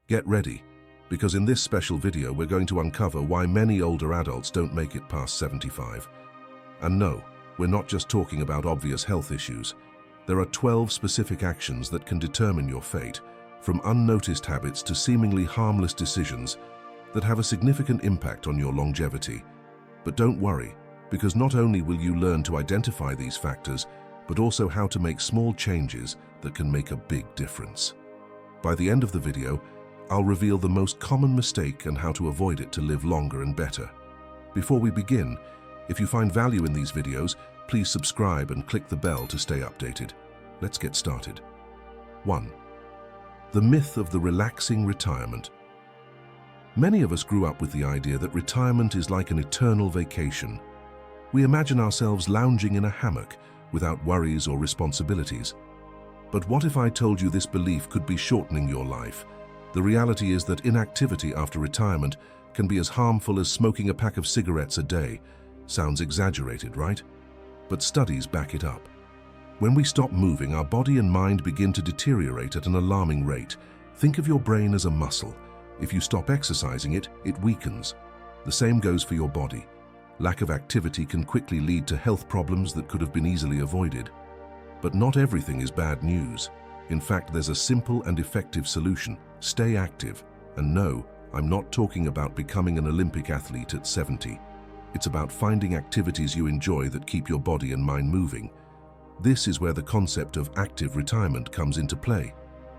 Get ready, because in this special video we're going to uncover why many older adults don't make it past 75. And no, we're not just talking about obvious health issues. There are 12 specific actions that can determine your fate, from unnoticed habits to seemingly harmless decisions that have a significant impact on your longevity. But don't worry, because not only will you learn to identify these factors, but also how to make small changes that can make a big difference. By the end of the video, I'll reveal the most common mistake and how to avoid it to live longer and better. Before we begin, if you find value in these videos, please subscribe and click the bell to stay updated. Let's get started. 1. The myth of the relaxing retirement. Many of us grew up with the idea that retirement is like an eternal vacation. We imagine ourselves lounging in a hammock without worries or responsibilities. But what if I told you this belief could be shortening your life? The reality is that inactivity after retirement can be as harmful as smoking a pack of cigarettes a day. Sounds exaggerated, right? But studies back it up. When we stop moving, our body and mind begin to deteriorate at an alarming rate. Think of your brain as a muscle. If you stop exercising it, it weakens. The same goes for your body. Lack of activity can quickly lead to health problems that could have been easily avoided. But not everything is bad news. In fact, there's a simple and effective solution. Stay active. And no, I'm not talking about becoming an Olympic athlete at 70. It's about finding activities you enjoy that keep your body and mind moving. This is where the concept of active retirement comes into play.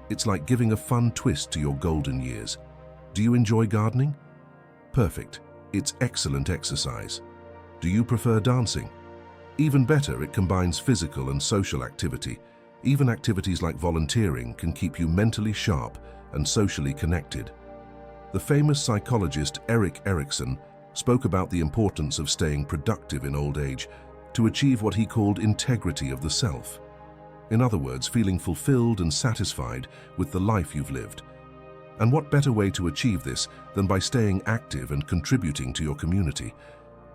It's like giving a fun twist to your golden years. Do you enjoy gardening? Perfect. It's excellent exercise. Do you prefer dancing? Even better, it combines physical and social activity. Even activities like volunteering can keep you mentally sharp and socially connected. The famous psychologist Erik Erikson spoke about the importance of staying productive in old age to achieve what he called integrity of the self. In other words, feeling fulfilled and satisfied with the life you've lived. And what better way to achieve this than by staying active and contributing to your community?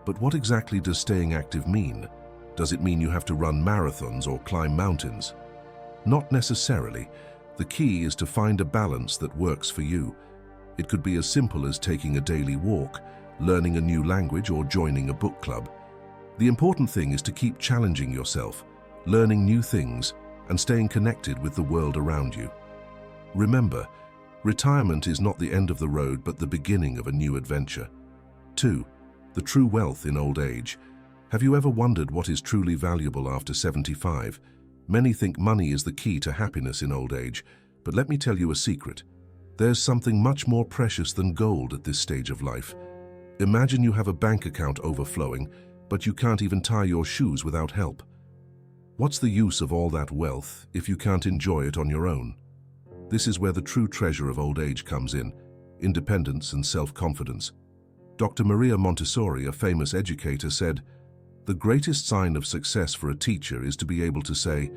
But what exactly does staying active mean? Does it mean you have to run marathons or climb mountains? Not necessarily. The key is to find a balance that works for you. It could be as simple as taking a daily walk, learning a new language, or joining a book club. The important thing is to keep challenging yourself, learning new things, and staying connected with the world around you. Remember, retirement is not the end of the road but the beginning of a new adventure. 2. The true wealth in old age. Have you ever wondered what is truly valuable after 75? Many think money is the key to happiness in old age, but let me tell you a secret. There's something much more precious than gold at this stage of life. Imagine you have a bank account overflowing, but you can't even tie your shoes without help. What's the use of all that wealth if you can't enjoy it on your own? This is where the true treasure of old age comes in: independence and self-confidence. Dr. Maria Montessori, a famous educator, said, "The greatest sign of success for a teacher is to be able to say,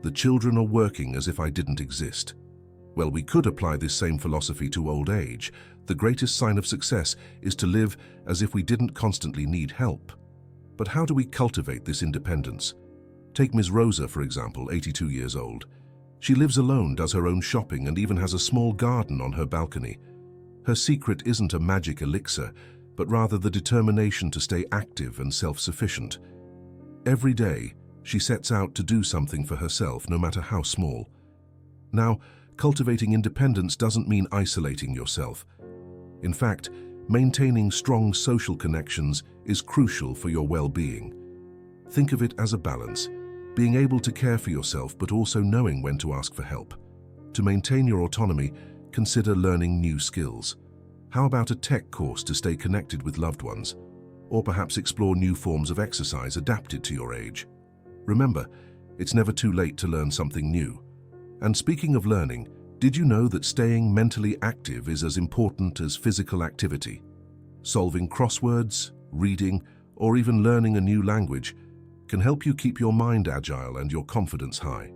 'The children are working as if I didn't exist.'" Well, we could apply this same philosophy to old age. The greatest sign of success is to live as if we didn't constantly need help. But how do we cultivate this independence? Take Ms. Rosa, for example, 82 years old. She lives alone, does her own shopping, and even has a small garden on her balcony. Her secret isn't a magic elixir, but rather the determination to stay active and self-sufficient. Every day, she sets out to do something for herself, no matter how small. Now, cultivating independence doesn't mean isolating yourself. In fact, maintaining strong social connections is crucial for your well-being. Think of it as a balance, being able to care for yourself but also knowing when to ask for help. To maintain your autonomy, consider learning new skills. How about a tech course to stay connected with loved ones? Or perhaps explore new forms of exercise adapted to your age. Remember, it's never too late to learn something new. And speaking of learning, did you know that staying mentally active is as important as physical activity? Solving crosswords, reading, or even learning a new language can help you keep your mind agile and your confidence high.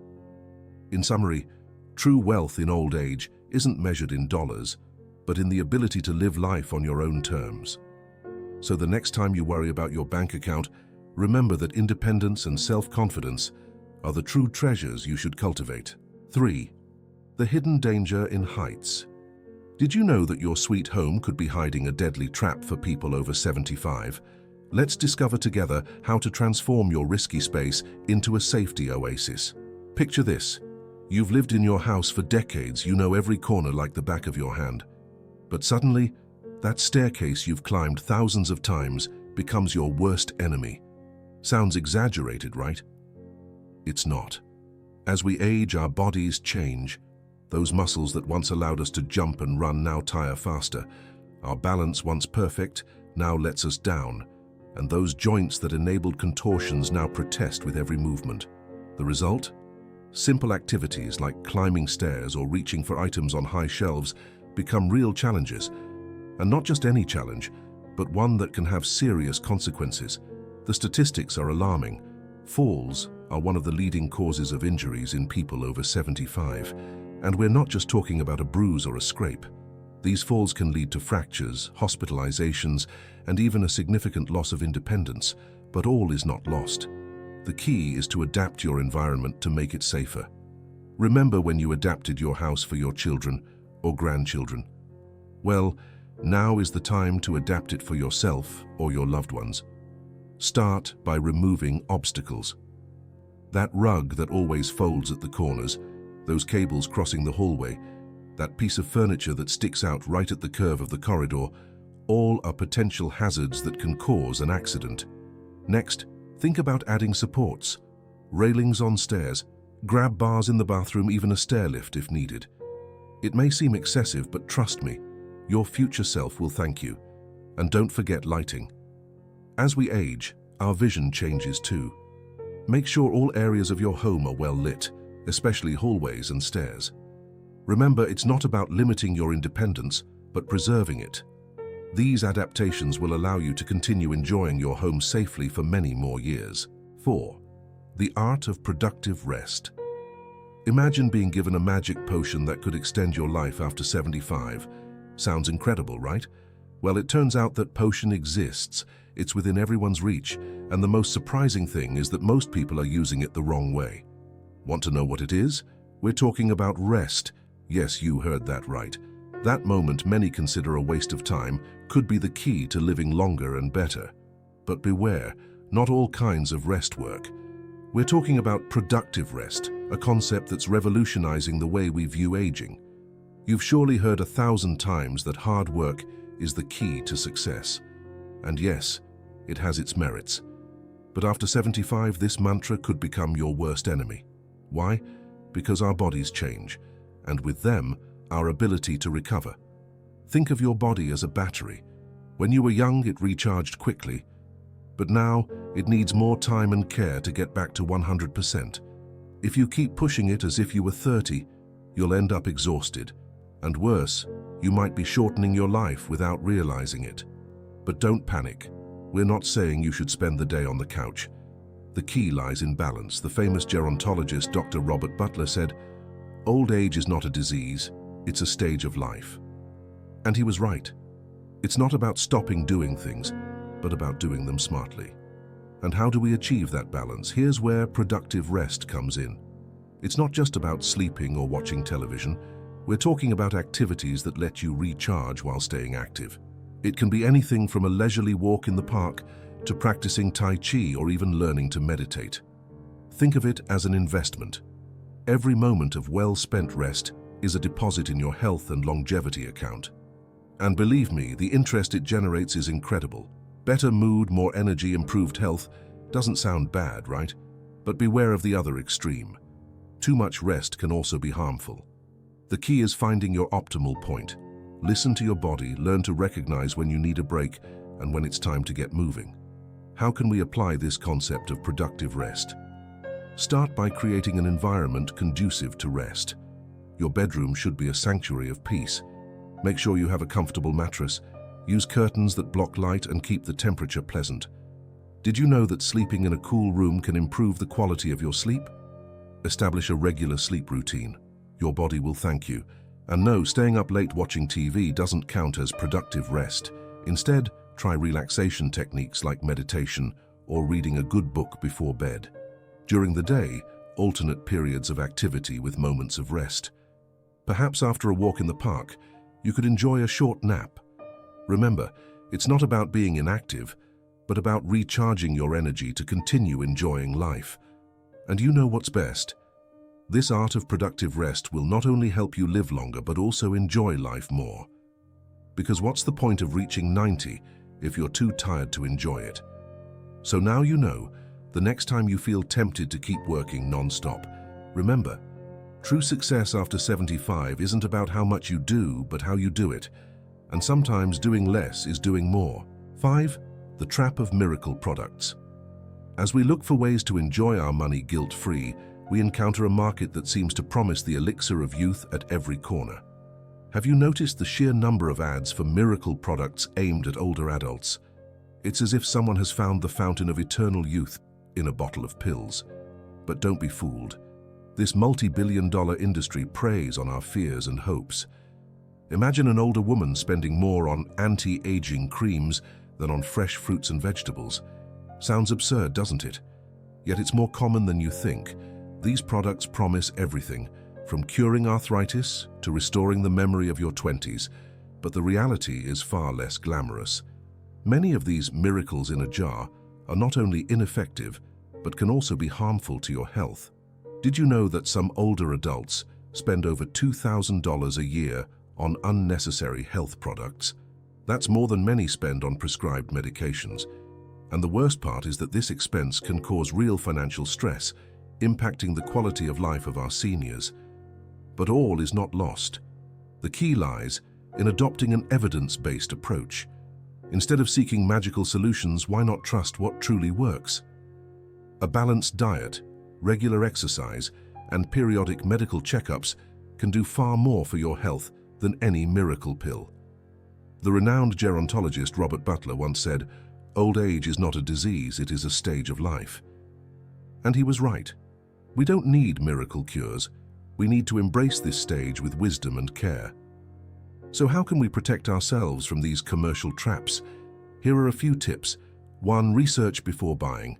In summary, true wealth in old age isn't measured in dollars, but in the ability to live life on your own terms. So the next time you worry about your bank account, remember that independence and self-confidence are the true treasures you should cultivate. 3. The hidden danger in heights. Did you know that your sweet home could be hiding a deadly trap for people over 75? Let's discover together how to transform your risky space into a safety oasis. Picture this. You've lived in your house for decades, you know every corner like the back of your hand. But suddenly, that staircase you've climbed thousands of times becomes your worst enemy. Sounds exaggerated, right? It's not. As we age, our bodies change. Those muscles that once allowed us to jump and run now tire faster. Our balance, once perfect, now lets us down. And those joints that enabled contortions now protest with every movement. The result? Simple activities like climbing stairs or reaching for items on high shelves become real challenges. And not just any challenge, but one that can have serious consequences. The statistics are alarming. Falls are one of the leading causes of injuries in people over 75. And we're not just talking about a bruise or a scrape. These falls can lead to fractures, hospitalizations, and even a significant loss of independence, but all is not lost. The key is to adapt your environment to make it safer. Remember when you adapted your house for your children or grandchildren? Well, now is the time to adapt it for yourself or your loved ones. Start by removing obstacles. That rug that always folds at the corners, those cables crossing the hallway, that piece of furniture that sticks out right at the curve of the corridor, all are potential hazards that can cause an accident. Next, think about adding supports. Railings on stairs, grab bars in the bathroom, even a stair lift if needed. It may seem excessive, but trust me, your future self will thank you. And don't forget lighting. As we age, our vision changes too. Make sure all areas of your home are well lit, especially hallways and stairs. Remember, it's not about limiting your independence, but preserving it. These adaptations will allow you to continue enjoying your home safely for many more years. 4. The art of productive rest. Imagine being given a magic potion that could extend your life after 75. Sounds incredible, right? Well, it turns out that potion exists. It's within everyone's reach, and the most surprising thing is that most people are using it the wrong way. Want to know what it is? We're talking about rest. Yes, you heard that right. That moment many consider a waste of time could be the key to living longer and better. But beware, not all kinds of rest work. We're talking about productive rest, a concept that's revolutionizing the way we view aging. You've surely heard 1,000 times that hard work is the key to success. And yes, it has its merits. But after 75, this mantra could become your worst enemy. Why? Because our bodies change, and with them, our ability to recover. Think of your body as a battery. When you were young, it recharged quickly, but now it needs more time and care to get back to 100%. If you keep pushing it as if you were 30, you'll end up exhausted. And worse, you might be shortening your life without realizing it. But don't panic. We're not saying you should spend the day on the couch. The key lies in balance. The famous gerontologist Dr. Robert Butler said, "Old age is not a disease, it's a stage of life." And he was right. It's not about stopping doing things, but about doing them smartly. And how do we achieve that balance? Here's where productive rest comes in. It's not just about sleeping or watching television. We're talking about activities that let you recharge while staying active. It can be anything from a leisurely walk in the park to practicing Tai Chi or even learning to meditate. Think of it as an investment. Every moment of well-spent rest is a deposit in your health and longevity account. And believe me, the interest it generates is incredible. Better mood, more energy, improved health. Doesn't sound bad, right? But beware of the other extreme. Too much rest can also be harmful. The key is finding your optimal point. Listen to your body, learn to recognize when you need a break and when it's time to get moving. How can we apply this concept of productive rest? Start by creating an environment conducive to rest. Your bedroom should be a sanctuary of peace. Make sure you have a comfortable mattress. Use curtains that block light and keep the temperature pleasant. Did you know that sleeping in a cool room can improve the quality of your sleep? Establish a regular sleep routine. Your body will thank you. And no, staying up late watching TV doesn't count as productive rest. Instead, try relaxation techniques like meditation or reading a good book before bed. During the day, alternate periods of activity with moments of rest. Perhaps after a walk in the park, You could enjoy a short nap. Remember, it's not about being inactive, but about recharging your energy to continue enjoying life. And you know what's best? This art of productive rest will not only help you live longer, but also enjoy life more. Because what's the point of reaching 90 if you're too tired to enjoy it? So now you know, the next time you feel tempted to keep working non-stop, remember, true success after 75 isn't about how much you do, but how you do it. And sometimes doing less is doing more. 5. The trap of miracle products. As we look for ways to enjoy our money guilt-free, we encounter a market that seems to promise the elixir of youth at every corner. Have you noticed the sheer number of ads for miracle products aimed at older adults? It's as if someone has found the fountain of eternal youth in a bottle of pills. But don't be fooled. This multi-billion-dollar industry preys on our fears and hopes. Imagine an older woman spending more on anti-aging creams than on fresh fruits and vegetables. Sounds absurd, doesn't it? Yet it's more common than you think. These products promise everything, from curing arthritis to restoring the memory of your 20s, but the reality is far less glamorous. Many of these miracles in a jar are not only ineffective, but can also be harmful to your health. Did you know that some older adults spend over $2,000 a year on unnecessary health products? That's more than many spend on prescribed medications. And the worst part is that this expense can cause real financial stress, impacting the quality of life of our seniors. But all is not lost. The key lies in adopting an evidence-based approach. Instead of seeking magical solutions, why not trust what truly works? A balanced diet, regular exercise, and periodic medical checkups can do far more for your health than any miracle pill. The renowned gerontologist Robert Butler once said, "Old age is not a disease, it is a stage of life." And he was right. We don't need miracle cures. We need to embrace this stage with wisdom and care. So how can we protect ourselves from these commercial traps? Here are a few tips. 1. Research before buying.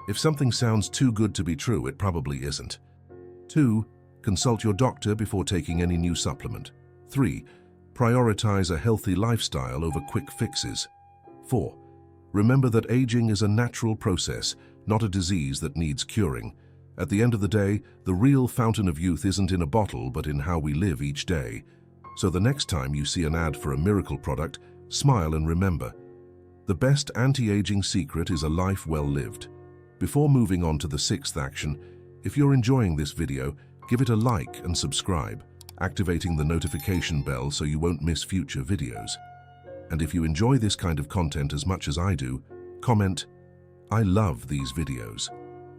If something sounds too good to be true, it probably isn't. 2. Consult your doctor before taking any new supplement. 3. Prioritize a healthy lifestyle over quick fixes. 4. Remember that aging is a natural process, not a disease that needs curing. At the end of the day, the real fountain of youth isn't in a bottle, but in how we live each day. So the next time you see an ad for a miracle product, smile and remember, the best anti-aging secret is a life well lived. Before moving on to the 6th action, if you're enjoying this video, give it a like and subscribe, activating the notification bell so you won't miss future videos. And if you enjoy this kind of content as much as I do, comment, "I love these videos."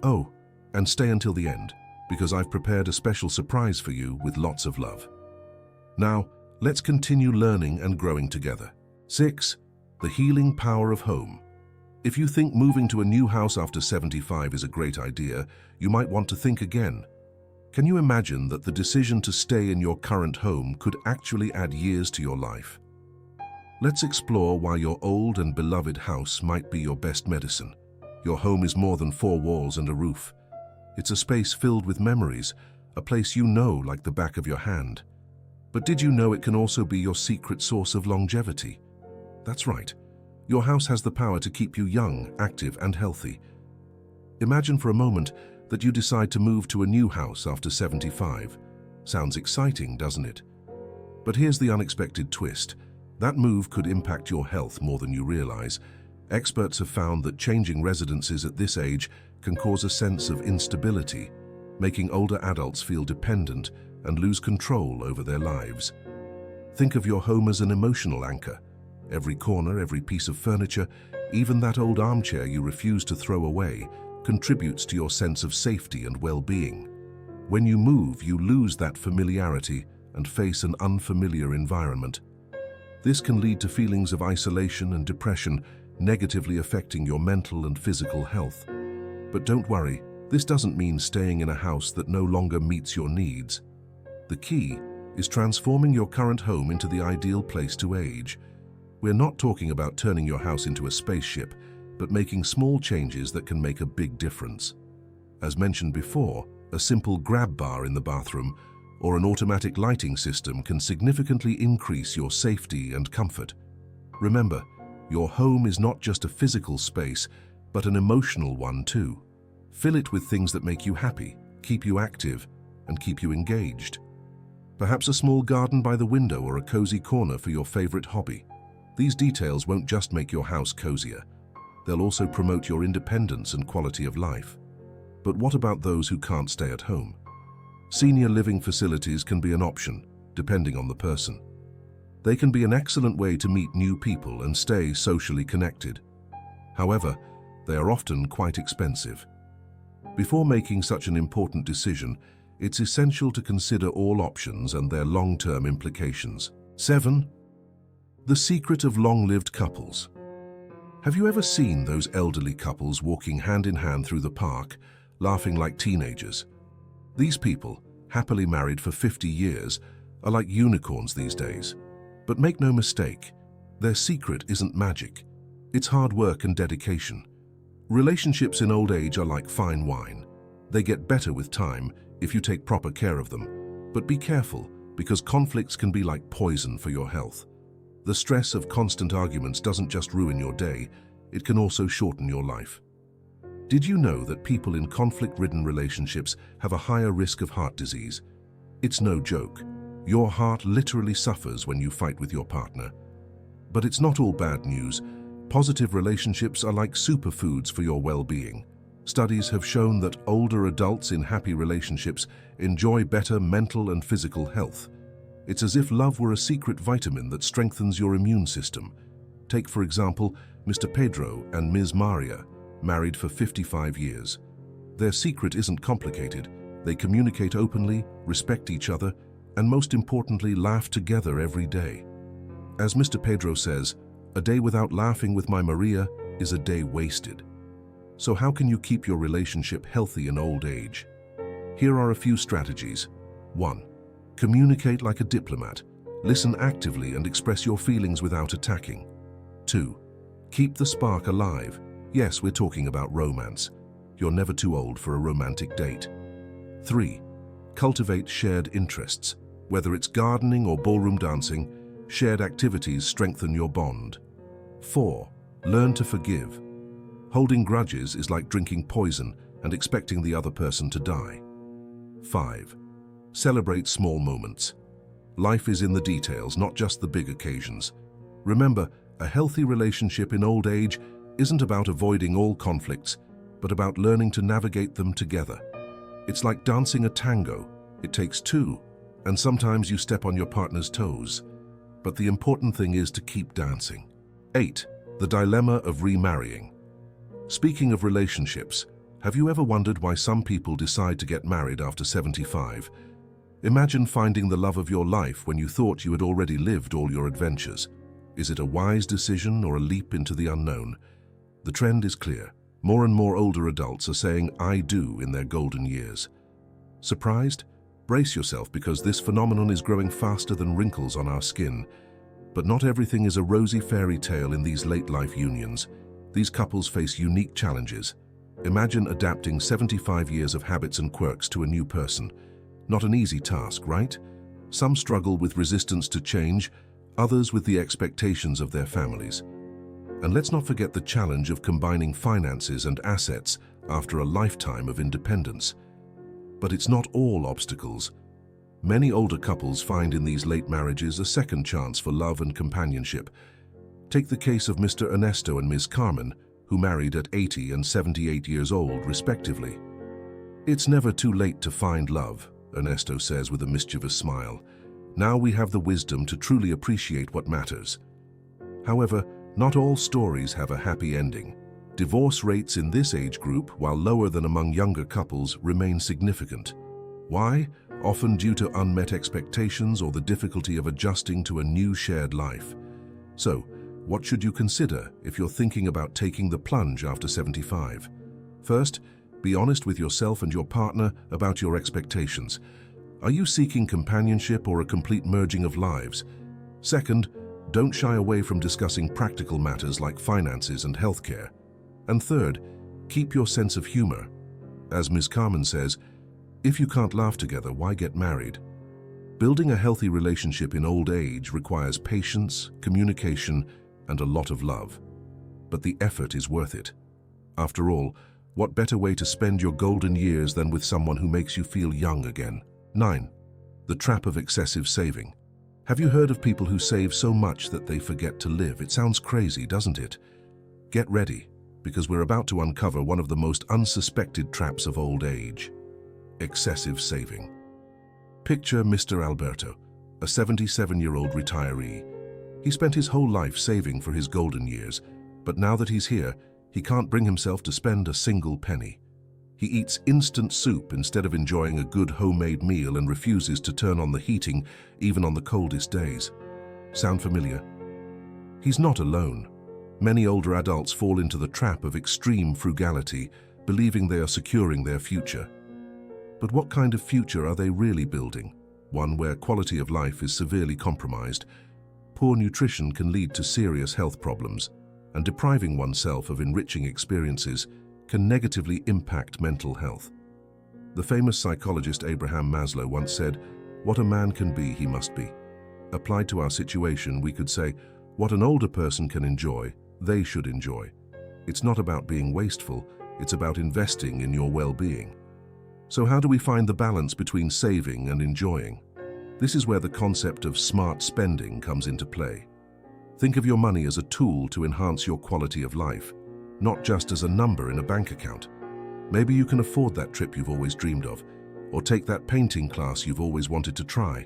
Oh, and stay until the end, because I've prepared a special surprise for you with lots of love. Now, let's continue learning and growing together. 6. The healing power of home. If you think moving to a new house after 75 is a great idea, you might want to think again. Can you imagine that the decision to stay in your current home could actually add years to your life? Let's explore why your old and beloved house might be your best medicine. Your home is more than 4 walls and a roof. It's a space filled with memories, a place you know like the back of your hand. But did you know it can also be your secret source of longevity? That's right. Your house has the power to keep you young, active, and healthy. Imagine for a moment that you decide to move to a new house after 75. Sounds exciting, doesn't it? But here's the unexpected twist. That move could impact your health more than you realize. Experts have found that changing residences at this age can cause a sense of instability, making older adults feel dependent and lose control over their lives. Think of your home as an emotional anchor. Every corner, every piece of furniture, even that old armchair you refuse to throw away, contributes to your sense of safety and well-being. When you move, you lose that familiarity and face an unfamiliar environment. This can lead to feelings of isolation and depression, negatively affecting your mental and physical health. But don't worry, this doesn't mean staying in a house that no longer meets your needs. The key is transforming your current home into the ideal place to age. We're not talking about turning your house into a spaceship, but making small changes that can make a big difference. As mentioned before, a simple grab bar in the bathroom or an automatic lighting system can significantly increase your safety and comfort. Remember, your home is not just a physical space, but an emotional one too. Fill it with things that make you happy, keep you active, and keep you engaged. Perhaps a small garden by the window or a cozy corner for your favorite hobby. These details won't just make your house cozier, they'll also promote your independence and quality of life. But what about those who can't stay at home? Senior living facilities can be an option, depending on the person. They can be an excellent way to meet new people and stay socially connected. However, they are often quite expensive. Before making such an important decision, it's essential to consider all options and their long-term implications. 7. The secret of long-lived couples. Have you ever seen those elderly couples walking hand in hand through the park, laughing like teenagers? These people, happily married for 50 years, are like unicorns these days. But make no mistake, their secret isn't magic. It's hard work and dedication. Relationships in old age are like fine wine. They get better with time if you take proper care of them. But be careful, because conflicts can be like poison for your health. The stress of constant arguments doesn't just ruin your day, it can also shorten your life. Did you know that people in conflict-ridden relationships have a higher risk of heart disease? It's no joke. Your heart literally suffers when you fight with your partner. But it's not all bad news. Positive relationships are like superfoods for your well-being. Studies have shown that older adults in happy relationships enjoy better mental and physical health. It's as if love were a secret vitamin that strengthens your immune system. Take, for example, Mr. Pedro and Ms. Maria, married for 55 years. Their secret isn't complicated. They communicate openly, respect each other, and most importantly, laugh together every day. As Mr. Pedro says, "A day without laughing with my Maria is a day wasted." So how can you keep your relationship healthy in old age? Here are a few strategies. 1. Communicate like a diplomat. Listen actively and express your feelings without attacking. 2. Keep the spark alive. Yes, we're talking about romance. You're never too old for a romantic date. 3. Cultivate shared interests. Whether it's gardening or ballroom dancing, shared activities strengthen your bond. 4. Learn to forgive. Holding grudges is like drinking poison and expecting the other person to die. 5. Celebrate small moments. Life is in the details, not just the big occasions. Remember, a healthy relationship in old age isn't about avoiding all conflicts, but about learning to navigate them together. It's like dancing a tango. It takes two, and sometimes you step on your partner's toes. But the important thing is to keep dancing. 8. The dilemma of remarrying. Speaking of relationships, have you ever wondered why some people decide to get married after 75? Imagine finding the love of your life when you thought you had already lived all your adventures. Is it a wise decision or a leap into the unknown? The trend is clear. More and more older adults are saying "I do" in their golden years. Surprised? Brace yourself, because this phenomenon is growing faster than wrinkles on our skin. But not everything is a rosy fairy tale in these late-life unions. These couples face unique challenges. Imagine adapting 75 years of habits and quirks to a new person. Not an easy task, right? Some struggle with resistance to change, others with the expectations of their families. And let's not forget the challenge of combining finances and assets after a lifetime of independence. But it's not all obstacles. Many older couples find in these late marriages a second chance for love and companionship. Take the case of Mr. Ernesto and Ms. Carmen, who married at 80 and 78 years old, respectively. "It's never too late to find love," Ernesto says with a mischievous smile. "Now we have the wisdom to truly appreciate what matters." However, not all stories have a happy ending. Divorce rates in this age group, while lower than among younger couples, remain significant. Why? Often due to unmet expectations or the difficulty of adjusting to a new shared life. So, what should you consider if you're thinking about taking the plunge after 75? First, be honest with yourself and your partner about your expectations. Are you seeking companionship or a complete merging of lives? Second, don't shy away from discussing practical matters like finances and healthcare. And third, keep your sense of humor. As Ms. Carmen says, "If you can't laugh together, why get married?" Building a healthy relationship in old age requires patience, communication, and a lot of love. But the effort is worth it. After all, what better way to spend your golden years than with someone who makes you feel young again? 9. The trap of excessive saving. Have you heard of people who save so much that they forget to live? It sounds crazy, doesn't it? Get ready, because we're about to uncover one of the most unsuspected traps of old age: excessive saving. Picture Mr. Alberto, a 77-year-old retiree. He spent his whole life saving for his golden years, but now that he's here, he can't bring himself to spend a single penny. He eats instant soup instead of enjoying a good homemade meal and refuses to turn on the heating even on the coldest days. Sound familiar? He's not alone. Many older adults fall into the trap of extreme frugality, believing they are securing their future. But what kind of future are they really building? One where quality of life is severely compromised. Poor nutrition can lead to serious health problems, and depriving oneself of enriching experiences can negatively impact mental health. The famous psychologist Abraham Maslow once said, "What a man can be, he must be." Applied to our situation, we could say, what an older person can enjoy, they should enjoy. It's not about being wasteful, it's about investing in your well-being. So how do we find the balance between saving and enjoying? This is where the concept of smart spending comes into play. Think of your money as a tool to enhance your quality of life, not just as a number in a bank account. Maybe you can afford that trip you've always dreamed of, or take that painting class you've always wanted to try.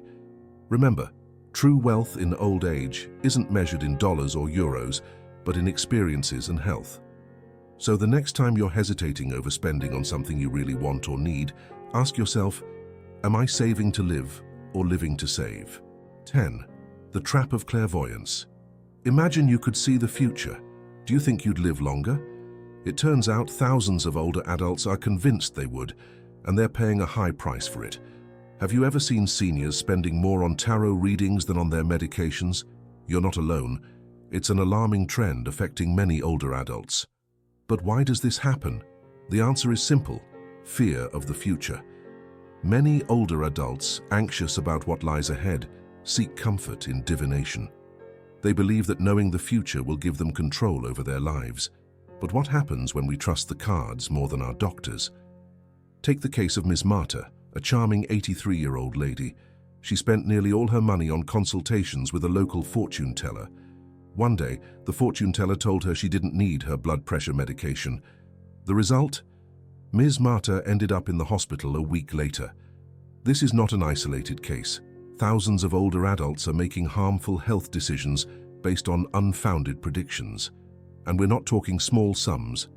Remember, true wealth in old age isn't measured in dollars or euros, but in experiences and health. So the next time you're hesitating over spending on something you really want or need, ask yourself, am I saving to live or living to save? 10. The trap of clairvoyance. Imagine you could see the future. Do you think you'd live longer? It turns out thousands of older adults are convinced they would, and they're paying a high price for it. Have you ever seen seniors spending more on tarot readings than on their medications? You're not alone. It's an alarming trend affecting many older adults. But why does this happen? The answer is simple: fear of the future. Many older adults, anxious about what lies ahead, seek comfort in divination. They believe that knowing the future will give them control over their lives. But what happens when we trust the cards more than our doctors? Take the case of Ms. Marta, a charming 83-year-old lady. She spent nearly all her money on consultations with a local fortune teller. One day, the fortune teller told her she didn't need her blood pressure medication. The result? Ms. Marta ended up in the hospital a week later. This is not an isolated case. Thousands of older adults are making harmful health decisions based on unfounded predictions. And we're not talking small sums.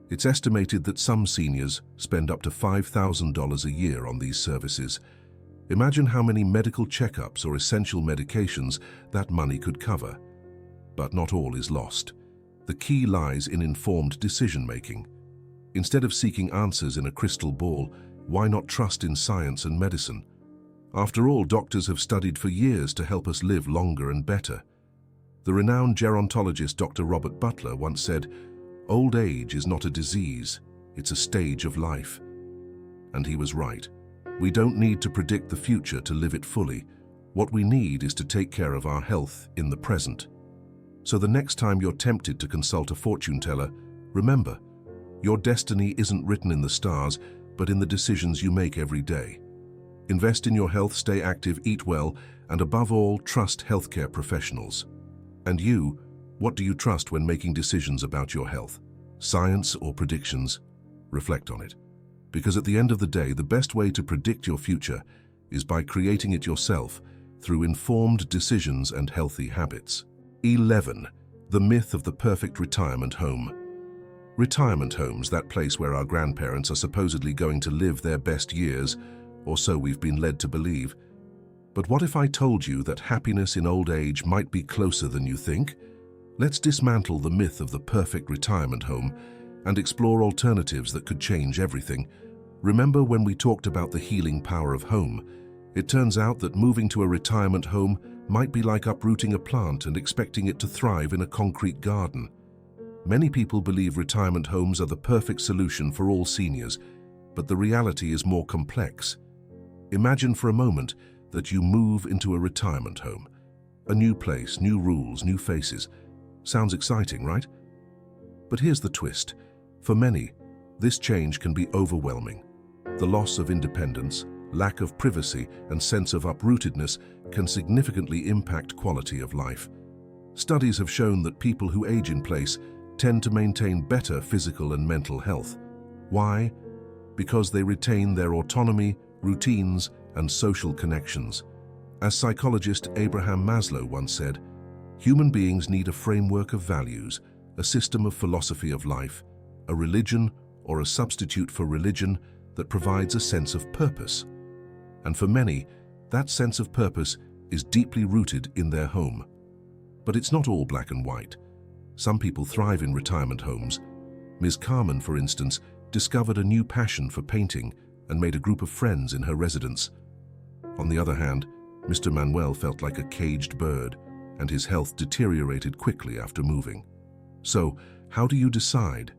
It's estimated that some seniors spend up to $5,000 a year on these services. Imagine how many medical checkups or essential medications that money could cover. But not all is lost. The key lies in informed decision-making. Instead of seeking answers in a crystal ball, why not trust in science and medicine? After all, doctors have studied for years to help us live longer and better. The renowned gerontologist Dr. Robert Butler once said, "Old age is not a disease, it's a stage of life." And he was right. We don't need to predict the future to live it fully. What we need is to take care of our health in the present. So the next time you're tempted to consult a fortune teller, remember, your destiny isn't written in the stars, but in the decisions you make every day. Invest in your health, stay active, eat well, and above all, trust healthcare professionals. And you, what do you trust when making decisions about your health? Science or predictions? Reflect on it. Because at the end of the day, the best way to predict your future is by creating it yourself through informed decisions and healthy habits. 11. The myth of the perfect retirement home. Retirement homes, that place where our grandparents are supposedly going to live their best years, or so we've been led to believe. But what if I told you that happiness in old age might be closer than you think? Let's dismantle the myth of the perfect retirement home and explore alternatives that could change everything. Remember when we talked about the healing power of home? It turns out that moving to a retirement home might be like uprooting a plant and expecting it to thrive in a concrete garden. Many people believe retirement homes are the perfect solution for all seniors, but the reality is more complex. Imagine for a moment that you move into a retirement home. A new place, new rules, new faces. Sounds exciting, right? But here's the twist. For many, this change can be overwhelming. The loss of independence, lack of privacy, and sense of uprootedness can significantly impact quality of life. Studies have shown that people who age in place tend to maintain better physical and mental health. Why? Because they retain their autonomy, routines, and social connections. As psychologist Abraham Maslow once said, human beings need a framework of values, a system of philosophy of life, a religion or a substitute for religion that provides a sense of purpose. And for many, that sense of purpose is deeply rooted in their home. But it's not all black and white. Some people thrive in retirement homes. Ms. Carmen, for instance, discovered a new passion for painting and made a group of friends in her residence. On the other hand, Mr. Manuel felt like a caged bird, and his health deteriorated quickly after moving. So, how do you decide?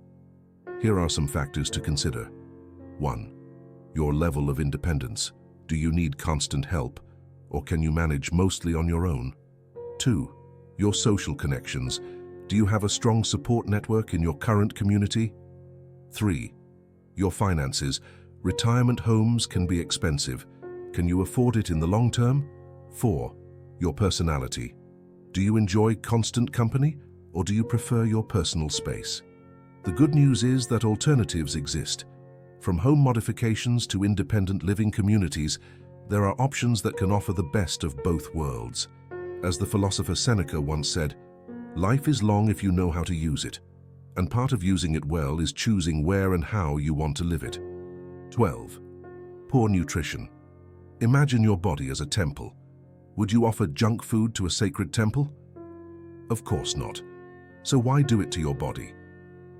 Here are some factors to consider. 1. Your level of independence. Do you need constant help, or can you manage mostly on your own? 2. Your social connections. Do you have a strong support network in your current community? 3. Your finances. Retirement homes can be expensive. Can you afford it in the long term? 4. Your personality. Do you enjoy constant company, or do you prefer your personal space? The good news is that alternatives exist. From home modifications to independent living communities, there are options that can offer the best of both worlds. As the philosopher Seneca once said, life is long if you know how to use it, and part of using it well is choosing where and how you want to live it. 12. Poor nutrition. Imagine your body as a temple. Would you offer junk food to a sacred temple? Of course not. So why do it to your body?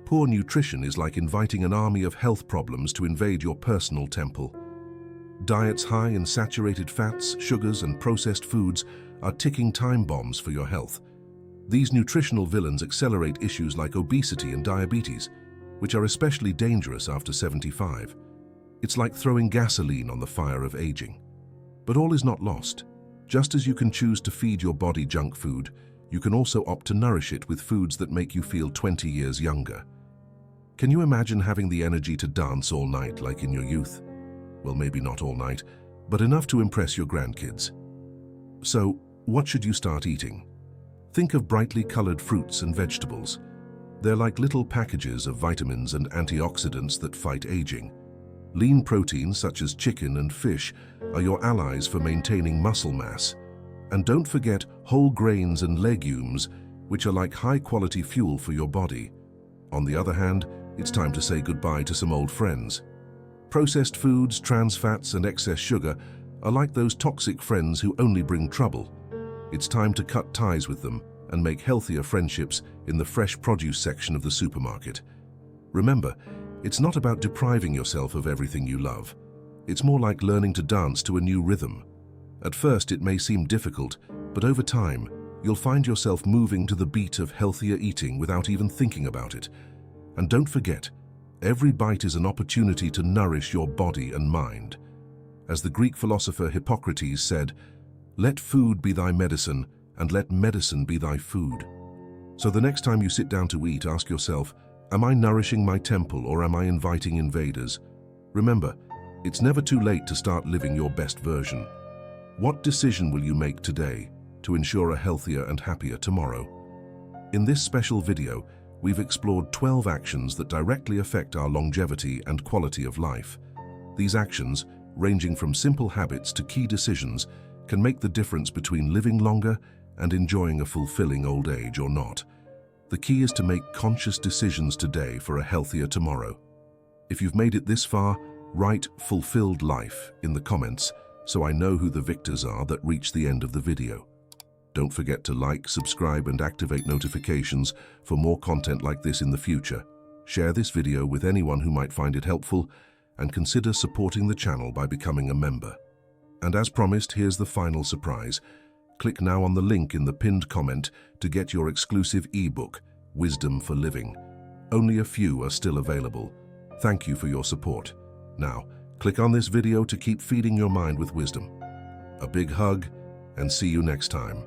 Poor nutrition is like inviting an army of health problems to invade your personal temple. Diets high in saturated fats, sugars, and processed foods are ticking time bombs for your health. These nutritional villains accelerate issues like obesity and diabetes, which are especially dangerous after 75. It's like throwing gasoline on the fire of aging. But all is not lost. Just as you can choose to feed your body junk food, you can also opt to nourish it with foods that make you feel 20 years younger. Can you imagine having the energy to dance all night like in your youth? Well, maybe not all night, but enough to impress your grandkids. So, what should you start eating? Think of brightly colored fruits and vegetables. They're like little packages of vitamins and antioxidants that fight aging. Lean proteins such as chicken and fish are your allies for maintaining muscle mass. And don't forget whole grains and legumes, which are like high-quality fuel for your body. On the other hand, it's time to say goodbye to some old friends. Processed foods, trans fats, and excess sugar are like those toxic friends who only bring trouble. It's time to cut ties with them and make healthier friendships in the fresh produce section of the supermarket. Remember, it's not about depriving yourself of everything you love. It's more like learning to dance to a new rhythm. At first, it may seem difficult, but over time, you'll find yourself moving to the beat of healthier eating without even thinking about it. And don't forget, every bite is an opportunity to nourish your body and mind. As the Greek philosopher Hippocrates said, "Let food be thy medicine, and let medicine be thy food." So the next time you sit down to eat, ask yourself, am I nourishing my temple or am I inviting invaders? Remember, it's never too late to start living your best version. What decision will you make today to ensure a healthier and happier tomorrow? In this special video, we've explored 12 actions that directly affect our longevity and quality of life. These actions, ranging from simple habits to key decisions, can make the difference between living longer and enjoying a fulfilling old age or not. The key is to make conscious decisions today for a healthier tomorrow. If you've made it this far, write "fulfilled life" in the comments so I know who the victors are that reach the end of the video. Don't forget to like, subscribe, and activate notifications for more content like this in the future. Share this video with anyone who might find it helpful, and consider supporting the channel by becoming a member. And as promised, here's the final surprise. Click now on the link in the pinned comment to get your exclusive ebook, Wisdom for Living. Only a few are still available. Thank you for your support. Now, click on this video to keep feeding your mind with wisdom. A big hug, and see you next time.